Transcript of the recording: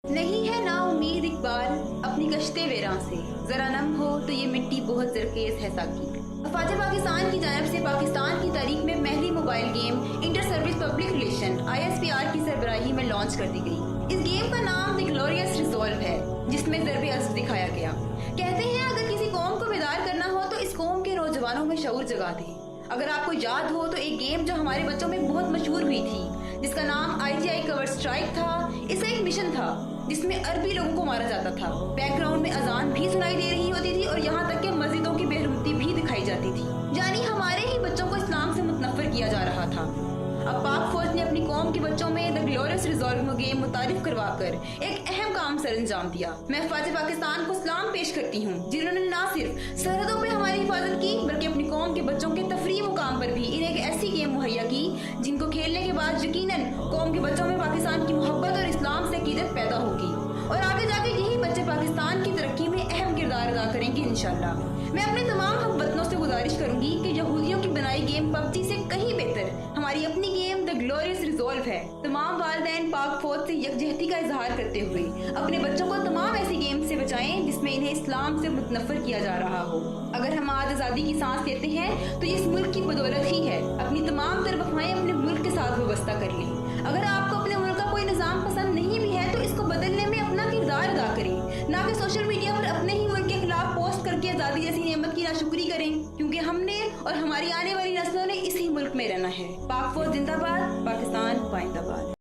نہیں ہے نا امید اقبال اپنی کشتے ویراں سے، ذرا نم ہو تو یہ مٹی بہت زرخیز ہے ساقی۔ افواج پاکستان کی جانب سے پاکستان کی تاریخ میں پہلی mobile game inter service public relation ISPR کی سربراہی میں لانچ کر دی گئی۔ اس گیم کا نام دی گلوریس ریزولو ہے، جس میں ضرب عزم دکھایا گیا۔ کہتے ہیں اگر کسی قوم کو بیدار کرنا ہو تو اس قوم کے نوجوانوں میں شعور جگا دیں۔ اگر آپ کو یاد ہو تو ایک گیم جو ہمارے بچوں میں بہت مشہور ہوئی تھی، جس کا نام IGI کور اسٹرائک تھا، اس کا ایک مشن تھا جس میں عربی لوگوں کو مارا جاتا تھا۔ بیک گراؤنڈ میں اذان بھی سنائی دے رہی ہوتی تھی اور یہاں تک کہ مسجدوں کی بےحرمتی بھی دکھائی جاتی تھی، یعنی ہمارے ہی بچوں کو اسلام سے متنفر کیا جا رہا تھا۔ اب پاک فوج نے اپنی قوم کے بچوں میں دی گلوریس ریزولو گیم متعارف کروا کر ایک اہم کام سر انجام دیا۔ میں افواج پاکستان کو سلام پیش کرتی ہوں، جنہوں نے نہ صرف سرحدوں پہ ہماری حفاظت کی بلکہ اپنی قوم کے بچوں کے تفریح مقام پر بھی انہیں ایک ایسی گیم مہیا کی جن کو کھیلنے کے بعد یقیناً قوم کے بچوں میں پاکستان کی محبت اور اسلام سے عقیدت پیدا ہوگی، اور آگے جا کے یہی بچے پاکستان کی ترقی میں اہم کردار ادا کریں گے انشاءاللہ۔ میں اپنے تمام ہم وطنوں سے گزارش کروں گی کہ یہودیوں کی بنائی گیم PUBG سے کہیں بہتر ہماری اپنی گیم دی گلوریس ریزولو ہے۔ تمام والدین پاک فوج سے یکجہتی کا اظہار کرتے ہوئے اپنے بچوں کو تمام ایسی گیم سے بچائیں جس میں انہیں اسلام سے متنفر کیا جا رہا ہو۔ اگر ہم آج آزادی کی سانس لیتے ہیں تو یہ اس ملک کی بدولت ہی ہے۔ اپنی تمام تر وفائیں اپنے ملک کے ساتھ وابستہ کر لیں۔ اگر آپ کو اپنے ملک کا کوئی نظام پسند نہیں بھی ہے تو اس کو بدلنے میں اپنا کردار ادا کریں، نہ کہ سوشل میڈیا پر اپنے ہی ملک کے خلاف پوسٹ کر کے آزادی جیسی نعمت کی ناشکری کریں، کیونکہ ہم نے اور ہماری آنے والی نسلوں نے اسی ملک میں رہنا ہے۔ پاک فوج زندہ باد، پاکستان پائندہ باد۔